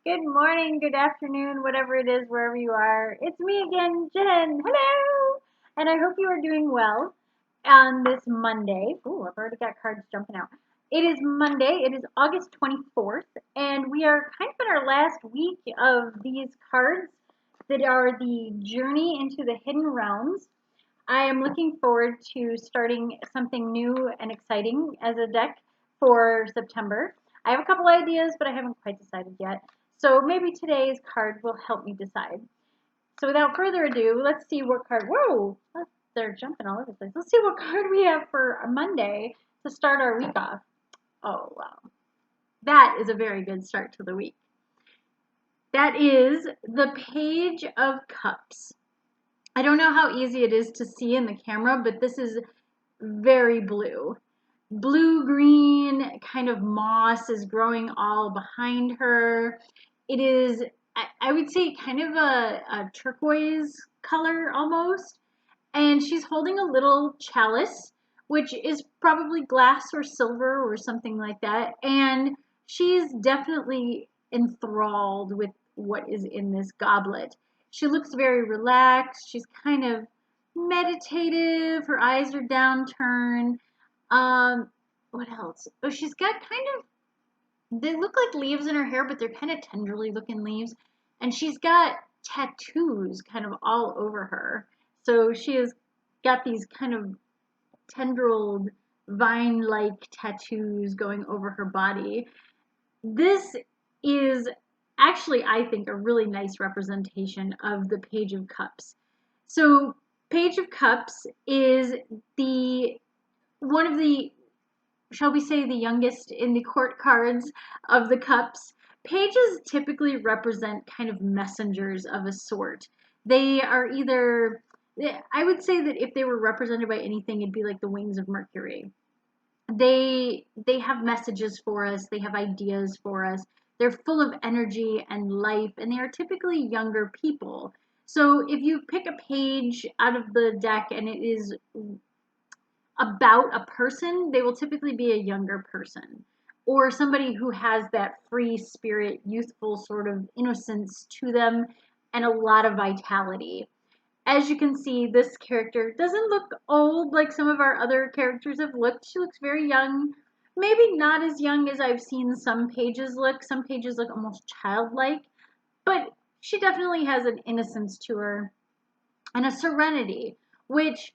Good morning, good afternoon, whatever it is, wherever you are. It's me again, Jen. Hello! And I hope you are doing well on this Monday. Ooh, I've already got cards jumping out. It is Monday, it is August 24th, and we are kind of in our last week of these cards that are the journey into the hidden realms. I am looking forward to starting something new and exciting as a deck for September. I have a couple ideas, but I haven't quite decided yet. So maybe today's card will help me decide. So without further ado, let's see what card. Whoa! They're jumping all over the place. Let's see what card we have for Monday to start our week off. Oh, wow. That is a very good start to the week. That is the Page of Cups. I don't know how easy it is to see in the camera, but this is very blue. Blue-green kind of moss is growing all behind her. It is, I would say, kind of a turquoise color almost. And she's holding a little chalice, which is probably glass or silver or something like that. And she's definitely enthralled with what is in this goblet. She looks very relaxed. She's kind of meditative. Her eyes are downturned. What else? Oh, she's got kind of, they look like leaves in her hair, but they're kind of tenderly looking leaves. And she's got tattoos kind of all over her. So she has got these kind of tendrilled vine-like tattoos going over her body. This is actually, I think, a really nice representation of the Page of Cups. So Page of Cups is one of the, shall we say, the youngest in the court cards of the cups. Pages typically represent kind of messengers of a sort. They are either, I would say that if they were represented by anything, it'd be like the wings of Mercury. They have messages for us, they have ideas for us. They're full of energy and life, and they are typically younger people. So if you pick a page out of the deck and it is about a person, they will typically be a younger person or somebody who has that free spirit, youthful sort of innocence to them and a lot of vitality. As you can see, this character doesn't look old like some of our other characters have looked. She looks very young, maybe not as young as I've seen some pages look. Some pages look almost childlike, but she definitely has an innocence to her and a serenity, which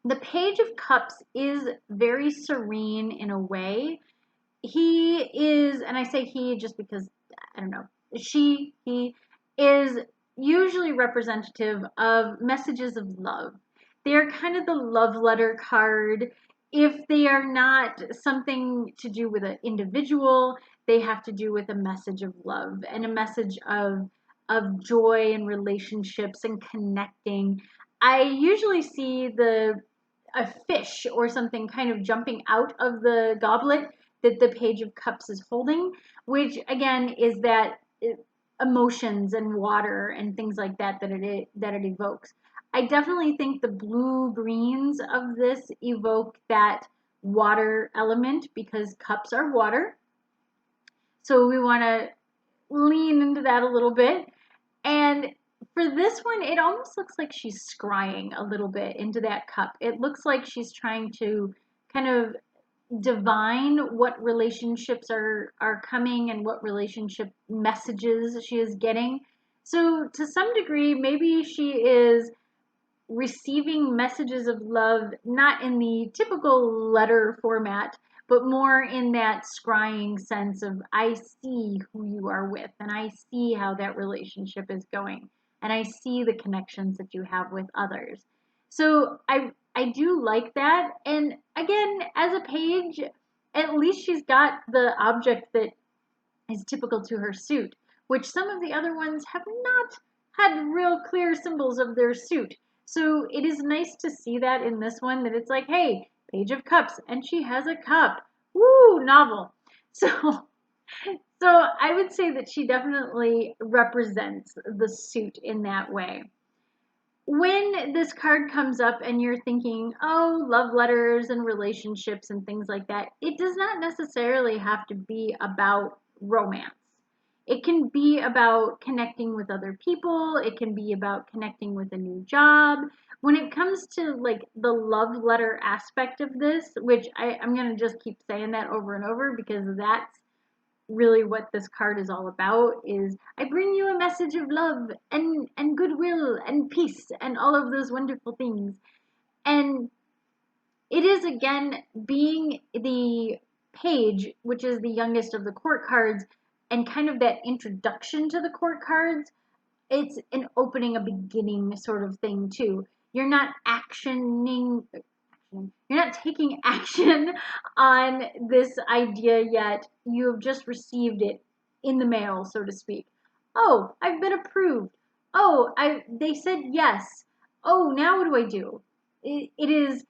the Page of Cups is very serene in a way. He is, and I say he just because, I don't know, he is usually representative of messages of love. They're kind of the love letter card. If they are not something to do with an individual, they have to do with a message of love and a message of joy and relationships and connecting. I usually see a fish or something kind of jumping out of the goblet that the Page of Cups is holding, which again is that emotions and water and things like that that it evokes. I definitely think the blue greens of this evoke that water element because cups are water. So we want to lean into that a little bit. And for this one, it almost looks like she's scrying a little bit into that cup. It looks like she's trying to kind of divine what relationships are coming and what relationship messages she is getting. So to some degree, maybe she is receiving messages of love, not in the typical letter format, but more in that scrying sense of, I see who you are with, and I see how that relationship is going, and I see the connections that you have with others. So I do like that. And again, as a page, at least she's got the object that is typical to her suit, which some of the other ones have not had real clear symbols of their suit. So it is nice to see that in this one, that it's like, hey, Page of Cups, and she has a cup. Woo, novel. So, so I would say that she definitely represents the suit in that way. When this card comes up and you're thinking, oh, love letters and relationships and things like that, it does not necessarily have to be about romance. It can be about connecting with other people. It can be about connecting with a new job. When it comes to like the love letter aspect of this, which I'm going to just keep saying that over and over because that's really what this card is all about, is I bring you a message of love and goodwill and peace and all of those wonderful things. And it is again being the page, which is the youngest of the court cards, and kind of that introduction to the court cards. It's an opening, a beginning sort of thing too. You're not actioning, you're not taking action on this idea yet. You have just received it in the mail, so to speak. Oh, I've been approved. Oh, they said yes. Oh, now what do I do? It is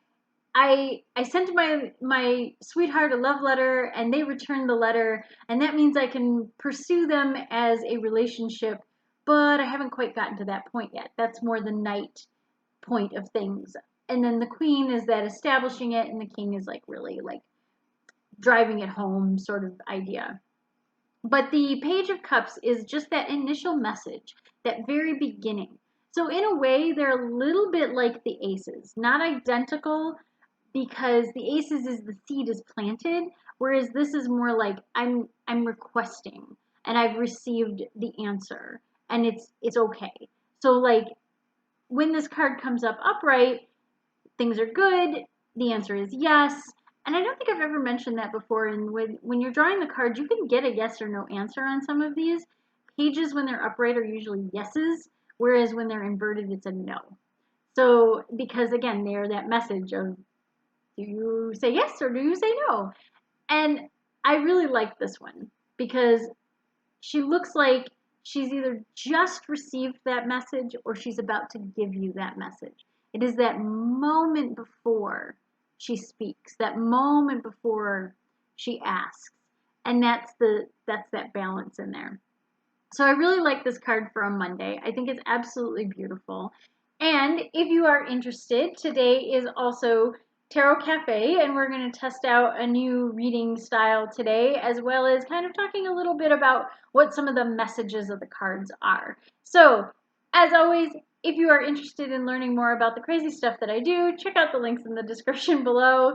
I sent my sweetheart a love letter and they returned the letter, and that means I can pursue them as a relationship, but I haven't quite gotten to that point yet. That's more the knight point of things. And then the queen is that establishing it, and the king is like really like driving it home sort of idea. But the Page of Cups is just that initial message, that very beginning. So in a way, they're a little bit like the aces, not identical, because the aces is the seed is planted, whereas this is more like I'm requesting and I've received the answer and it's okay. So like when this card comes up upright, things are good. The answer is yes. And I don't think I've ever mentioned that before. And when you're drawing the cards, you can get a yes or no answer on some of these. Pages, when they're upright, are usually yeses, whereas when they're inverted, it's a no. So, because again, they're that message of, do you say yes or do you say no? And I really like this one because she looks like she's either just received that message or she's about to give you that message. It is that moment before she speaks, that moment before she asks. And that's that balance in there. So I really like this card for a Monday. I think it's absolutely beautiful. And if you are interested, today is also Tarot Cafe, and we're going to test out a new reading style today, as well as kind of talking a little bit about what some of the messages of the cards are. So, as always, if you are interested in learning more about the crazy stuff that I do, check out the links in the description below.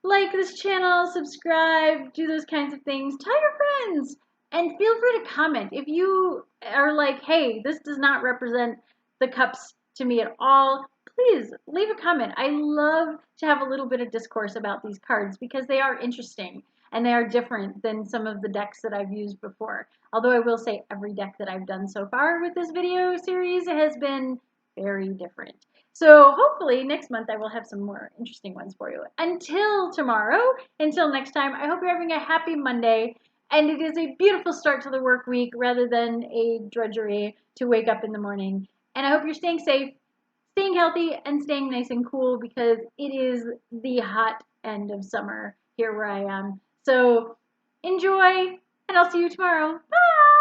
Like this channel, subscribe, do those kinds of things. Tell your friends. And feel free to comment. If you are like, hey, this does not represent the cups to me at all, please leave a comment. I love to have a little bit of discourse about these cards because they are interesting and they are different than some of the decks that I've used before. Although I will say every deck that I've done so far with this video series has been very different. So hopefully next month I will have some more interesting ones for you. Until tomorrow, until next time, I hope you're having a happy Monday. And it is a beautiful start to the work week rather than a drudgery to wake up in the morning. And I hope you're staying safe, staying healthy, and staying nice and cool because it is the hot end of summer here where I am. So enjoy, and I'll see you tomorrow. Bye!